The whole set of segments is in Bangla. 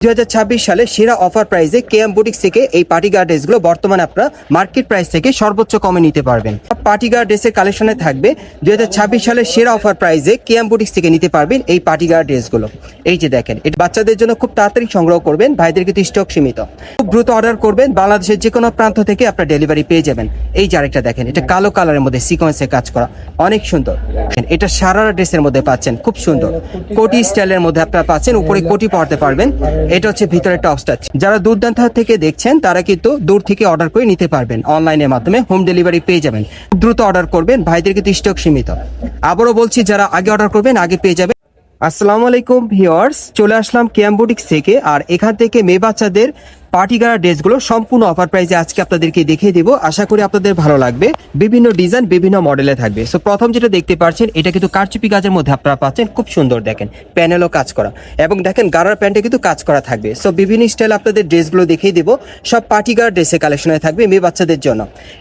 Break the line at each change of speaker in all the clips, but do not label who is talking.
2026 সালে সেরা অফার প্রাইসে কেএম বুটিক্স থেকে এই পার্টি গার্ড ড্রেসগুলো বর্তমানে আপনারা মার্কেট প্রাইস থেকে সর্বোচ্চ কমে নিতে পারবেন। পার্টি গার্ড ড্রেসের কালেকশনে থাকবে 2026 সালে সেরা অফার প্রাইসে কেএম বুটিক্স থেকে নিতে পারবেন এই পার্টি গার্ড ড্রেসগুলো। এই যে দেখেন, এটা বাচ্চাদের জন্য খুব তাড়াতাড়ি সংগ্রহ করবেন, ভাইদের কিন্তু স্টক সীমিত, খুব দ্রুত অর্ডার করবেন, বাংলাদেশের যে কোনো প্রান্ত থেকে আপনার ডেলিভারি পেয়ে যাবেন। এই যে আরেকটা দেখেন, এটা কালো কালারের মধ্যে সিকোয়েন্সে কাজ করা, অনেক সুন্দর। এটা সারারা ড্রেসের মধ্যে পাচ্ছেন, খুব সুন্দর কোটি স্টাইলের মধ্যে আপনারা পাচ্ছেন, উপরে কোটি পরতে পারবেন। এটা হচ্ছে ভিতরে টপ স্টাচ। যারা দূরদূরান্ত থেকে দেখছেন তারা কিন্তু দূর থেকে অর্ডার করে নিতে পারবেন, অনলাইনের মাধ্যমে হোম ডেলিভারি পেয়ে যাবেন। দ্রুত অর্ডার করবেন, ভাইদের কিন্তু স্টক সীমিত। আবারও বলছি, যারা আগে অর্ডার করবেন আগে পেয়ে যাবেন। আসসালামু আলাইকুম ভিউয়ার্স, চলে আসলাম কেএম বুটিক্স থেকে। আর এখান থেকে মেয়ে বাচ্চাদের পার্টি গার্ড ড্রেসগুলো সম্পূর্ণ অফার প্রাইসে আজকে আপনাদেরকে দেখিয়ে দেবো। আশা করি আপনাদের ভালো লাগবে। বিভিন্ন ডিজাইন, বিভিন্ন মডেলে থাকবে। সো প্রথম যেটা দেখতে পাচ্ছেন, এটা কিন্তু কারচুপি কাজের মধ্যে আপনারা পাচ্ছেন, খুব সুন্দর দেখেন, প্যানেলও কাজ করা এবং দেখেন গারার প্যান্টে কিন্তু কাজ করা থাকবে। সো বিভিন্ন স্টাইল আপনাদের ড্রেসগুলো দেখিয়ে দেবো। সব পার্টি গার্ড ড্রেসের কালেকশনে থাকবে মেয়ে বাচ্চাদের জন্য।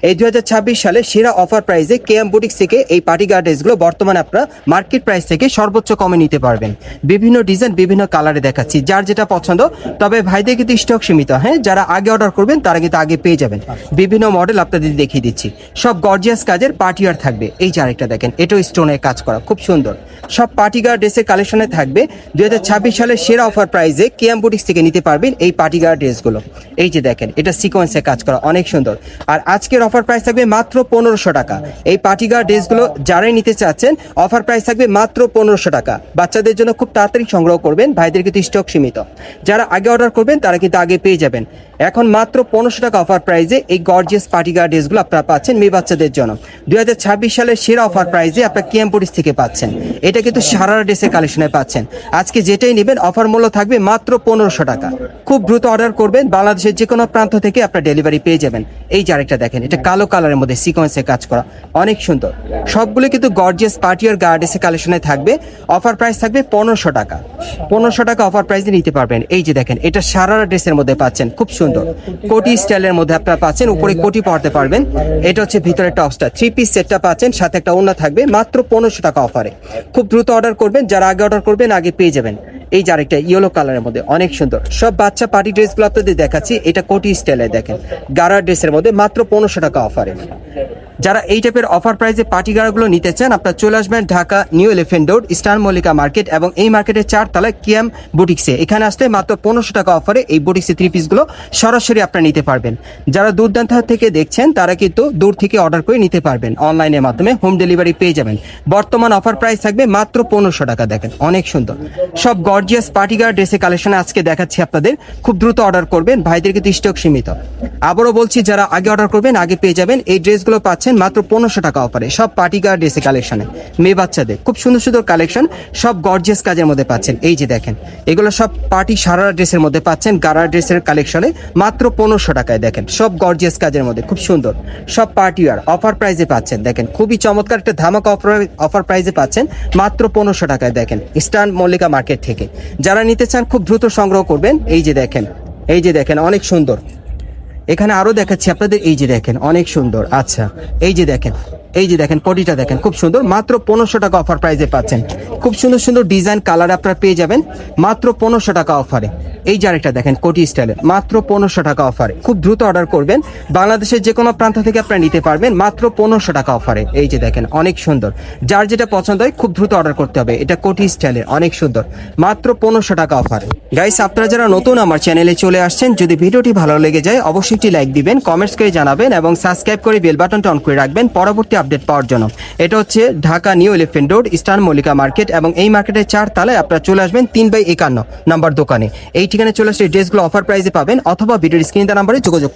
এই 2026 সালে সেরা অফার প্রাইসে কেএম বুটিক্স থেকে এই পার্টি গার্ড ড্রেসগুলো বর্তমানে আপনারা মার্কেট প্রাইস থেকে সর্বোচ্চ কমে নিতে পারবেন। বিভিন্ন ডিজাইন, বিভিন্ন কালারে দেখাচ্ছি, যার যেটা পছন্দ। তবে ভাইদের কিন্তু স্টক সীমিত। হ্যাঁ, যারা আগে অর্ডার করবেন তারা কিন্তু আগে পেয়ে যাবেন। বিভিন্ন মডেল আপনাদের দেখিয়ে দিচ্ছি, সব গর্জিয়াস কাজের পার্টি ওয়্যার থাকবে। এই যে আরেকটা দেখেন, এটাও স্টোনের কাজ করা, খুব সুন্দর। সব পার্টি গার্ড ড্রেসের কালেকশনে থাকবে 2026 সালের সেরা অফার প্রাইসে কেএম বুটিক্স থেকে নিতে পারবেন এই পার্টি গার্ড ড্রেসগুলো। এই যে দেখেন, এটা সিকোয়েন্সে কাজ করা, অনেক সুন্দর। আর আজকের অফার প্রাইস থাকবে মাত্র 1500 টাকা। এই পার্টি গার্ড ড্রেসগুলো যারাই নিতে চাচ্ছেন, অফার প্রাইস থাকবে মাত্র 1500 টাকা। বাচ্চাদের জন্য খুব তাড়াতাড়ি সংগ্রহ করবেন, ভাইদের কিন্তু স্টক সীমিত। যারা আগে অর্ডার করবেন তারা কিন্তু আগে পেয়ে যাবেন। এখন মাত্র 1500 টাকা অফার প্রাইসে এই গর্জিয়াস পার্টি গার্ড ড্রেসগুলো আপনারা পাচ্ছেন মেয়ে বাচ্চাদের জন্য। 2026 সালের সেরা অফার প্রাইসে আপনারা কেএম বুটিক্স থেকে পাচ্ছেন। এটা কিন্তু সারারা ড্রেসের কালেকশনে পাচ্ছেন। আজকে যেটাই নেবেন অফার মূল্য থাকবে মাত্র 1500 টাকা। খুব দ্রুত অর্ডার করবেন, বাংলাদেশের যে কোনো প্রান্ত থেকে আপনার ডেলিভারি পেয়ে যাবেন। এই যে আরেকটা দেখেন, এটা কালো কালারের মধ্যে সিকোয়েন্সে কাজ করা, অনেক সুন্দর। সবগুলো কিন্তু গর্জিয়াস পার্টি আর গার্ড ড্রেসের কালেকশনে থাকবে। অফার প্রাইস থাকবে 1500 টাকা। 1500 টাকা অফার প্রাইসে নিতে পারবেন। এই যে দেখেন, এটা সারারা ড্রেসের মধ্যে পাচ্ছেন, খুব সুন্দর কোটি স্টাইলের মধ্যে আপনারা পাচ্ছেন, উপরে কোটি পরতে পারবেন। এটা হচ্ছে ভিতরে টপসটা, 3 পিস সেটটা পাচ্ছেন, সাথে একটা ওড়না থাকবে, মাত্র 1500 টাকা অফারে। খুব দ্রুত অর্ডার করবেন, যারা আগে অর্ডার করবেন আগে পেয়ে যাবেন। এই যে আরেকটা ইয়েলো কালারের মধ্যে, অনেক সুন্দর। সব বাচ্চা পার্টি ড্রেসগুলো আপনাদের দেখাচ্ছি। এটা কোটি স্টাইলে দেখেন, গারার ড্রেসের মধ্যে মাত্র 1500 টাকা অফারে। যারা এই টাইপের অফার প্রাইসে পার্টি গার্ডগুলো নিতে চান, আপনারা চলে আসবেন Dhaka new elephant road, star Mallika market এবং এই মার্কেটের 4 তলায় কেএম বুটিক্সে। এখানে আসলে মাত্র 1500 টাকা অফারে এই বুটিক্সে 3 পিসগুলো সরাসরি আপনারা নিতে পারবেন। যারা দূরদূরান্ত থেকে দেখছেন তারা কিন্তু দূর থেকে অর্ডার করে নিতে পারবেন, অনলাইনের মাধ্যমে হোম ডেলিভারি পেয়ে যাবেন। বর্তমান অফার প্রাইস থাকবে মাত্র 1500 টাকা। দেখেন, অনেক সুন্দর সব গর্জিয়াস পার্টি গার্ড ড্রেসের কালেকশনে আজকে দেখাচ্ছি আপনাদের। খুব দ্রুত অর্ডার করবেন, ভাইদের কিন্তু স্টক সীমিত। আবারও বলছি, যারা আগে অর্ডার করবেন আগে পেয়ে যাবেন। এই ড্রেসগুলো পাচ্ছেন মাত্র 1500 টাকা অফারে, সব পার্টি গার্ড ড্রেসের কালেকশনে মেয়ে বাচ্চাদের খুব সুন্দর সুন্দর কালেকশন, সব গর্জিয়াস কাজের মধ্যে পাচ্ছেন। এই যে দেখেন, এগুলো সব পার্টি সারারা ড্রেসের মধ্যে পাচ্ছেন, গারার ড্রেসের কালেকশনে মাত্র 1500 টাকায়। দেখেন, সব গর্জিয়াস কাজের মধ্যে খুব সুন্দর, সব পার্টি ওয়্যার অফার প্রাইসে পাচ্ছেন। দেখেন, খুবই চমৎকার একটা ধামাকা অফার প্রাইসে পাচ্ছেন মাত্র 1500 টাকায়। দেখেন, স্টার মল্লিকা মার্কেট থেকে যারা নিতে চান খুব দ্রুত সংগ্রহ করবেন। এই যে দেখেন, এই যে দেখেন, অনেক সুন্দর। এখানে আরো দেখাচ্ছি আপনাদের, এই যে দেখেন, অনেক সুন্দর। আচ্ছা, এই যে দেখেন, এই যে দেখেন, কোটিটা দেখেন, খুব সুন্দর। মাত্র 1500 টাকা অফার প্রাইসে পাচ্ছেন। খুব সুন্দর সুন্দর ডিজাইন, কালার আপনারা পেয়ে যাবেন মাত্র 1500 টাকা অফারে। এই যে আরেকটা দেখেন, কোটি স্টাইলে মাত্র 1500 টাকা অফারে। খুব দ্রুত অর্ডার করবেন, বাংলাদেশের যে কোনো প্রান্ত থেকে আপনারা নিতে পারবেন মাত্র 1500 টাকা অফারে। এই যে দেখেন, অনেক সুন্দর। যার যেটা পছন্দ হয় খুব দ্রুত অর্ডার করতে হবে। এটা কোটি স্টাইলের, অনেক সুন্দর, মাত্র 1500 টাকা অফারে। গাইস, আপনারা যারা নতুন আমার চ্যানেলে চলে আসছেন, যদি ভিডিওটি ভালো লেগে যায় অবশ্যই একটি লাইক দিবেন, কমেন্টস করে জানাবেন এবং সাবস্ক্রাইব করে বেল বাটনটা অন করে রাখবেন পরবর্তী আপডেট পাওয়ার জন্য। এটা হচ্ছে Dhaka new elephant road, star Mallika market এবং এই মার্কেটের 4 তলায় আপনারা চলে আসবেন 3/51 নাম্বার দোকানে। এই ঠিকানায় চলে আসলে ড্রেসগুলো অফার প্রাইসে পাবেন, অথবা ভিডিওর স্ক্রিনে দেওয়া নাম্বারে যোগাযোগ